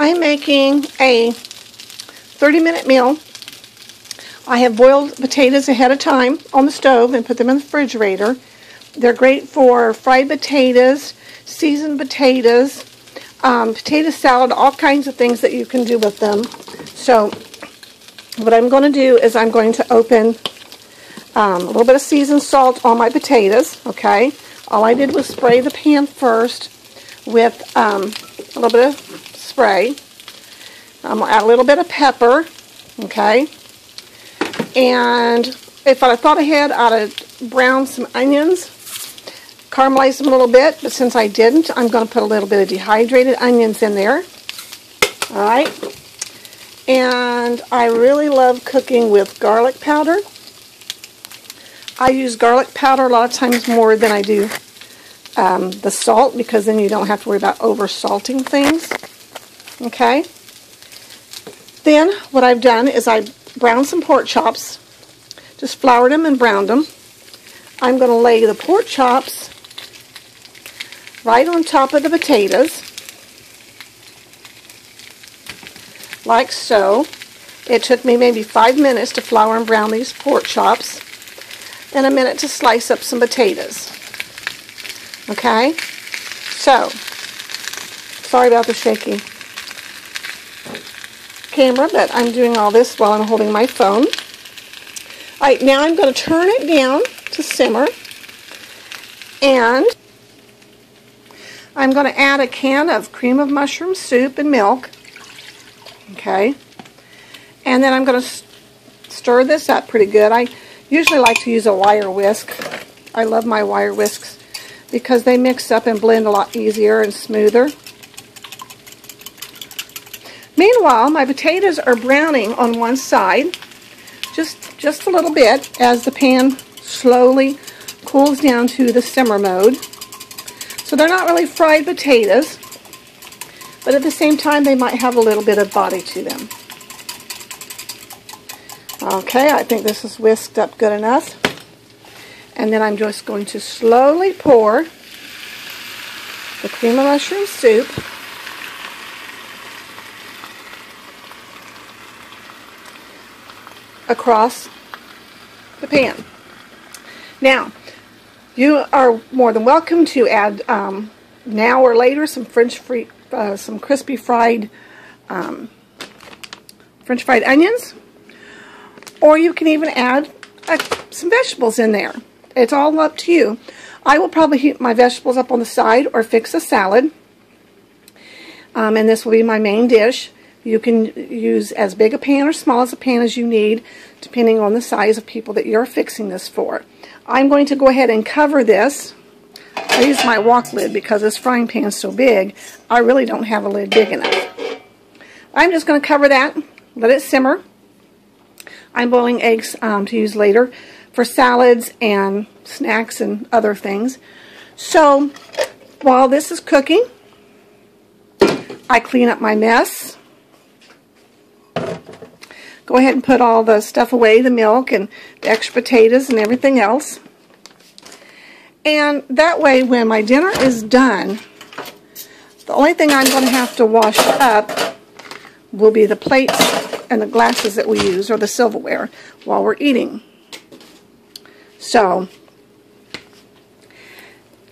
I'm making a 30-minute meal. I have boiled potatoes ahead of time on the stove and put them in the refrigerator. They're great for fried potatoes, seasoned potatoes, potato salad, all kinds of things that you can do with them. So what I'm going to do is I'm going to open a little bit of seasoned salt on my potatoes, okay? All I did was spray the pan first with a little bit of spray. I'm going to add a little bit of pepper, okay? And if I thought ahead, I'd have browned some onions, caramelized them a little bit, but since I didn't, I'm going to put a little bit of dehydrated onions in there. Alright. And I really love cooking with garlic powder. I use garlic powder a lot of times more than I do the salt, because then you don't have to worry about over salting things. Okay. Then what I've done is I browned some pork chops, just floured them and browned them. I'm going to lay the pork chops right on top of the potatoes, like so. It took me maybe 5 minutes to flour and brown these pork chops, and a minute to slice up some potatoes. Okay? So, sorry about the shaky camera, but I'm doing all this while I'm holding my phone. Alright, now I'm going to turn it down to simmer, and I'm going to add a can of cream of mushroom soup and milk. Okay? And then I'm going to stir this up pretty good. I usually like to use a wire whisk. I love my wire whisks because they mix up and blend a lot easier and smoother. Meanwhile, my potatoes are browning on one side, just a little bit, as the pan slowly cools down to the simmer mode. So they're not really fried potatoes, but at the same time they might have a little bit of body to them. Okay, I think this is whisked up good enough. And then I'm just going to slowly pour the cream of mushroom soup across the pan. Now, you are more than welcome to add now or later some some crispy fried French fried onions, or you can even add some vegetables in there. It's all up to you. I will probably heat my vegetables up on the side or fix a salad, and this will be my main dish. You can use as big a pan or small as a pan as you need, depending on the size of people that you're fixing this for. I'm going to go ahead and cover this. I use my wok lid because this frying pan is so big, I really don't have a lid big enough. I'm just going to cover that, let it simmer. I'm boiling eggs to use later for salads and snacks and other things. So while this is cooking, I clean up my mess. Go ahead and put all the stuff away, the milk and the extra potatoes and everything else. And that way, when my dinner is done, the only thing I'm going to have to wash up will be the plates and the glasses that we use, or the silverware, while we're eating. So,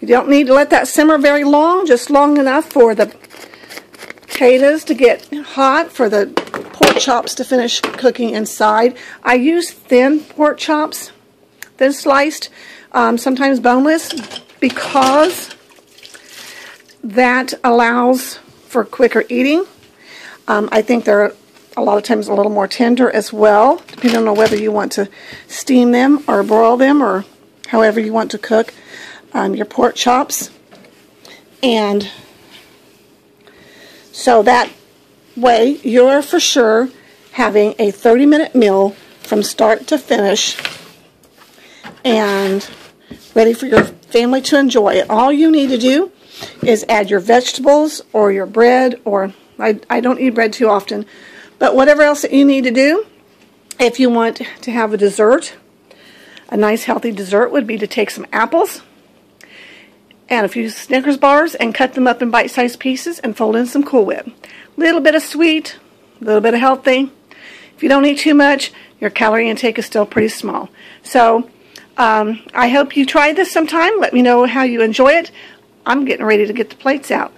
you don't need to let that simmer very long, just long enough for the potatoes to get hot, for the pork chops to finish cooking inside. I use thin pork chops, thin sliced, sometimes boneless, because that allows for quicker eating. I think they're a lot of times a little more tender as well, depending on whether you want to steam them or broil them, or however you want to cook your pork chops. And so that way you're for sure having a 30-minute meal from start to finish and ready for your family to enjoy it. All you need to do is add your vegetables or your bread, or I don't eat bread too often, but whatever else that you need to do. If you want to have a dessert, a nice healthy dessert would be to take some apples and a few Snickers bars and cut them up in bite-sized pieces and fold in some Cool Whip. Little bit of sweet, a little bit of healthy. If you don't eat too much, your calorie intake is still pretty small. So I hope you try this sometime. Let me know how you enjoy it. I'm getting ready to get the plates out.